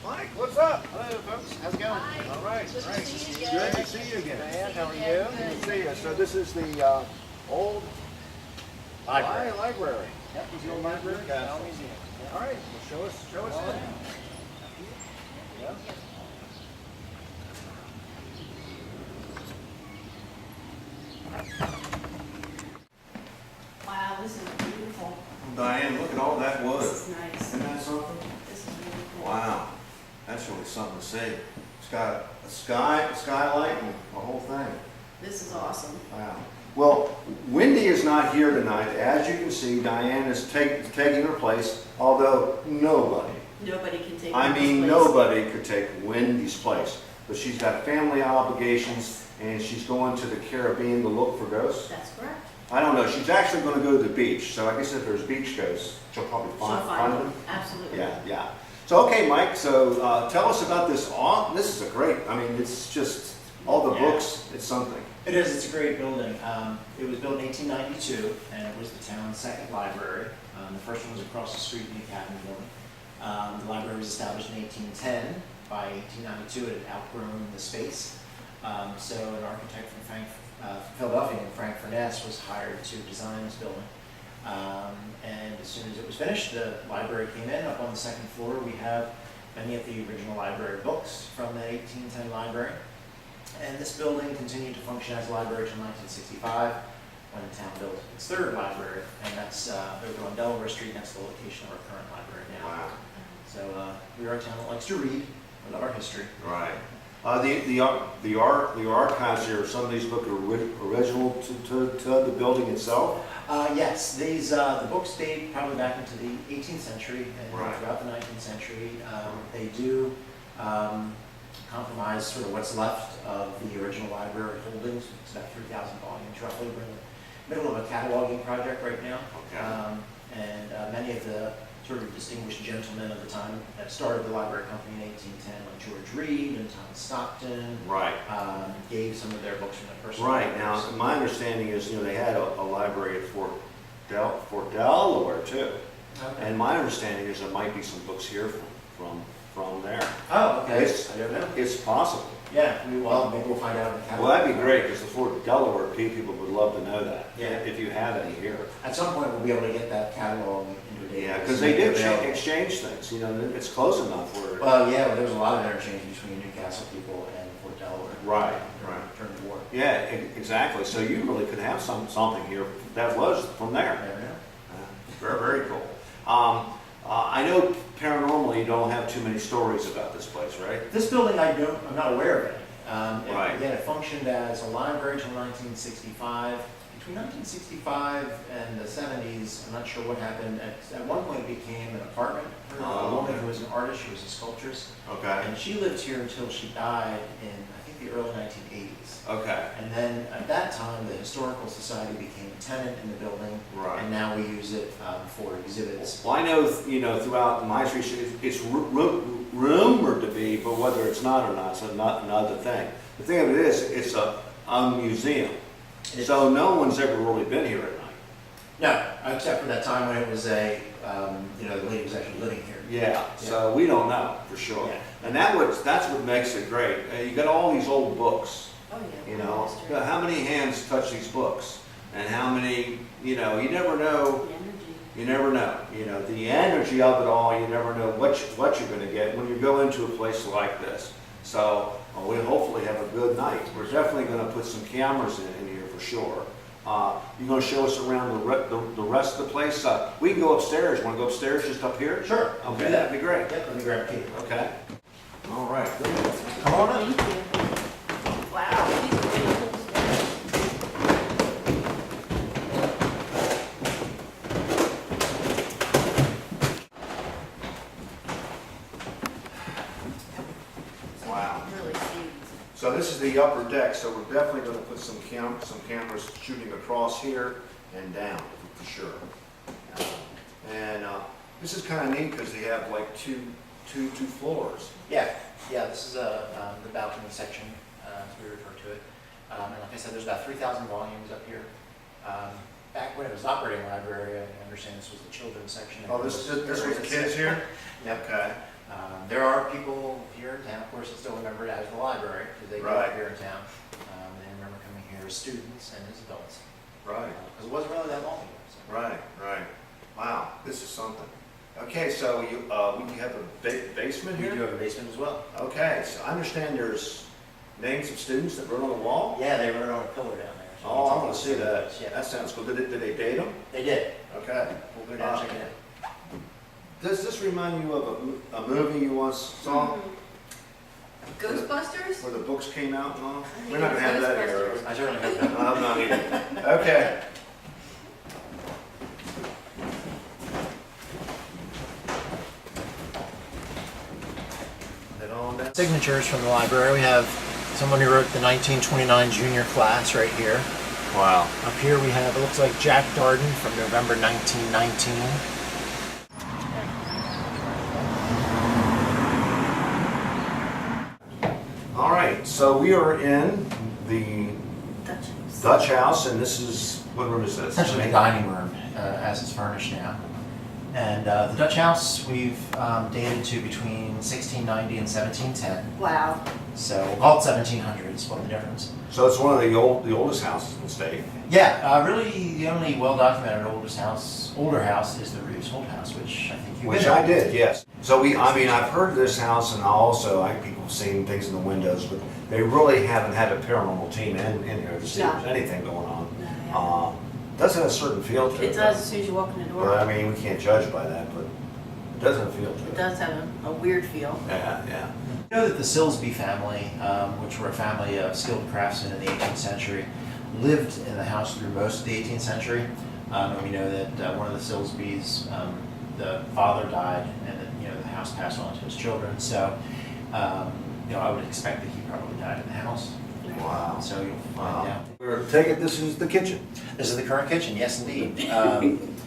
Mike, what's up? Hello, folks. How's it going? All right, Good to great. see you Good again. to see you again. Diane, how are Yeah, you? good. Good to see you. So this is the old library. Yep, he's the old library. Castle. Museum. Yep. All right, well, show us All in. right. Yep. Wow, this is beautiful. Diane, look at all that wood. This is nice. Isn't that something? This is really cool. Wow, that's really something to see. It's got a skylight and the whole thing. This is awesome. Wow. Well, Wendy is not here tonight. As you can see, Diane is taking her place, although nobody, Nobody can take I this mean, place. nobody could take Wendy's place. But she's got family obligations and she's going to the Caribbean to look for ghosts. That's correct. I don't know. She's actually going to go to the beach. So I guess if there's beach ghosts, she'll probably She'll find find them. them. Absolutely. Yeah, yeah. So, okay, Mike, so tell us about this. This is a great, I mean, it's just all the Yeah. books, it's something. It is. It's a great building. It was built in 1892, and it was the town's second library. The first one was across the street in the Academy building. The library was established in 1810. By 1892, it had outgrown the space. So an architect from Philadelphia named Frank Furness was hired to design this building. And as soon as it was finished, the library came in. Up on the second floor, we have many of the original library books from the 1810 library. And this building continued to function as a library until 1965, when the town built its third library, and that's over on Delaware Street. That's the location of our current library now. Wow. So we are a town that likes to read. We love our history. Right. The archives here, some of these books are original to the building itself. Yes, the books date probably back into the 18th century and Right. throughout the 19th century. They do compromise sort of what's left of the original library holdings. It's about 3,000 volumes roughly. We're in the middle of a cataloging project right now. Okay. And many of the sort of distinguished gentlemen of the time that started the library company in 1810, like George Reed and Thomas Stockton, Right. gave some of their books from their personal Right. Now, libraries. my understanding is, they had a library at Fort Delaware too. Okay. And my understanding is there might be some books here from there. Oh, okay. It's, I don't know. it's possible. Yeah, well, maybe we'll find out in the catalog. Well, that'd be great, because the Fort Delaware people would love to know that. Yeah. If you have any here. At some point, we'll be able to get that catalog into a database. Yeah, because they did Available. exchange things, it's close enough where. Well, yeah, there was a lot of interchange between Newcastle people and Fort Delaware. Right, During- right. During the war. Yeah, exactly. So you really could have something here that was from there. There we go. Very, very cool. I know paranormally you don't have too many stories about this place, right? This building, I'm not aware of any. Right. Again, it functioned as a library until 1965. Between 1965 and the 70s, I'm not sure what happened. At one point, it became an apartment for a Oh, woman okay. who was an artist. She was a sculptress. Okay. And she lived here until she died in, I think, the early 1980s. Okay. And then at that time, the Historical Society became a tenant in the building. Right. And now we use it for exhibits. Well, I know, throughout my street, it's rumored to be, but whether it's not or not, it's another thing. The thing of it is, it's a museum. So no one's ever really been here at night. No, except for that time when it was the lady was actually living here. Yeah, so we don't know for sure. Yeah. And that's what makes it great. You got all these old books, Oh, yeah. History. How many hands touch these books? And how many, you never know. The energy. You never know. The energy of it all, you never know what you're going to get when you go into a place like this. So we hopefully have a good night. We're definitely going to put some cameras in here for sure. You're going to show us around the rest of the place. We can go upstairs. Want to go upstairs just up here? Sure. Okay, that'd be great. Yep, let me grab a key. Okay. All right. Good. Come on up. Thank you. Wow. These are really cool. Wow. Really huge. So this is the upper deck, so we're definitely going to put some cameras shooting across here and down for sure. And this is kind of neat because they have like two floors. Yeah, this is the balcony section, as we refer to it. And like I said, there's about 3,000 volumes up here. Back when it was an operating library, I understand this was the children's section. Oh, this was the kids here? Yep. Okay. There are people here in town, of course, that still remember it as the library, because they grew Right. up here in town. They remember coming here as students and as adults, Right. because it wasn't really that long ago. So. Right, right. Wow, this is something. Okay, so you have a basement We here? do have a basement as well. Okay, so I understand there's names of students that wrote on the wall? Yeah, they wrote it on a pillar down there. So Oh, you I can want to see take a that. look. Yeah, That sounds cool. Did they date them? they did. Okay. We'll go down and check it out. Does this remind you of a movie you once saw Ghostbusters? where the books came out and all? think We're not gonna have that it's here. Ghostbusters. I certainly hope not. I'm not either. Okay. Then on down. Signatures from the library. We have someone who wrote the 1929 junior class right here. Wow. Up here we have, it looks like Jack Darden from November 1919. All right, so we are in the Dutch. Dutch house, and this is, what room is this? Essentially the dining room as it's furnished now. And the Dutch house we've dated to between 1690 and 1710. Wow. So we'll call it 1700, is what the difference. So it's one of the oldest houses in the state. Yeah, really the only well-documented older house is the Reeves Old House, which I think you've Which been I to. did, yes. So I've heard of this house, and people have seen things in the windows, but they really haven't had a paranormal team in here to see if there's No. anything going on. No, yeah. Does have a certain feel to it. It does as soon as you walk in the But door. I mean, we can't judge by that, but it does have a feel to it. It does have a weird feel. Yeah, yeah. You know that the Silsby family, which were a family of skilled craftsmen in the 18th century, lived in the house through most of the 18th century. And we know that one of the Silsbys, the father died, and then the house passed on to his children. So, I would expect that he probably died in the house. Wow. So you'll find out. We're taking, this is the kitchen, This is the current kitchen, yes, indeed.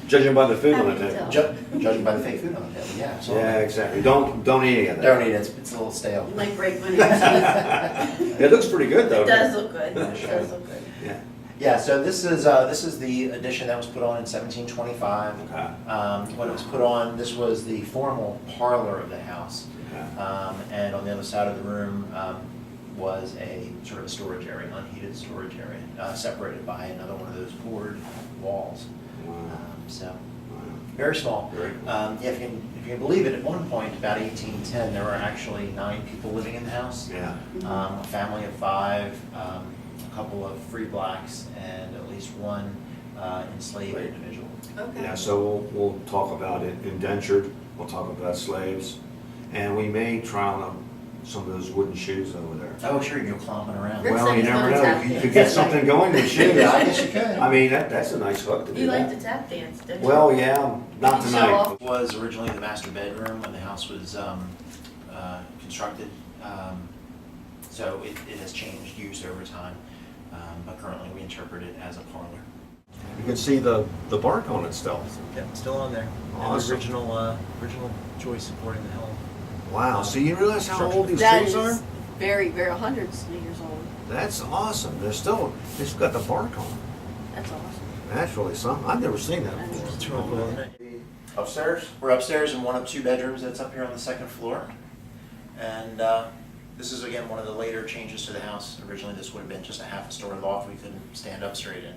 judging by the food on How it. can you then. tell? Judging by the fake food on the table, yeah, absolutely. Yeah, exactly. Don't eat any of that. Don't eat it; it's a little stale. You might break one of your teeth. It looks pretty good though. It does look good. It does look good. Yeah. Yeah, so this is the addition that was put on in 1725. Okay. When it was put on, this was the formal parlor of the house. Okay. And on the other side of the room was a sort of a storage area, unheated storage area, separated by another one of those board walls. Wow. So Wow. very small. Very cool. If you can believe it, at one point, about 1810, there were actually 9 people living in the house. Yeah. A family of 5, a couple of free blacks, and at least one enslaved Right. individual. Okay. Yeah, so we'll talk about it, indentured, we'll talk about slaves, and we may try on some of those wooden shoes over there. Oh, sure, you go clomping around. Rick Well, said you he's never gonna know, tap you dance. could get something going with shoes. Yeah, I guess you could. I mean, that's a nice hook to do You like that. to tap dance, don't you? Well, yeah, not You show tonight. off. It was originally the master bedroom when the house was constructed. So it has changed use over time, but currently we interpret it as a parlor. You can see the bark on it still. Yep, still on there. Awesome. And the original choice according to the helm. Wow, so you realize how old these That trees are? is very, very, hundreds of years old. That's awesome. They've still got the bark on them. That's awesome. That's really something. I've never seen that I've never before. seen real cool, isn't it? Upstairs? We're upstairs in one of 2 bedrooms that's up here on the 2nd floor. And this is again one of the later changes to the house. Originally this would have been just a half a story loft we couldn't stand up straight in.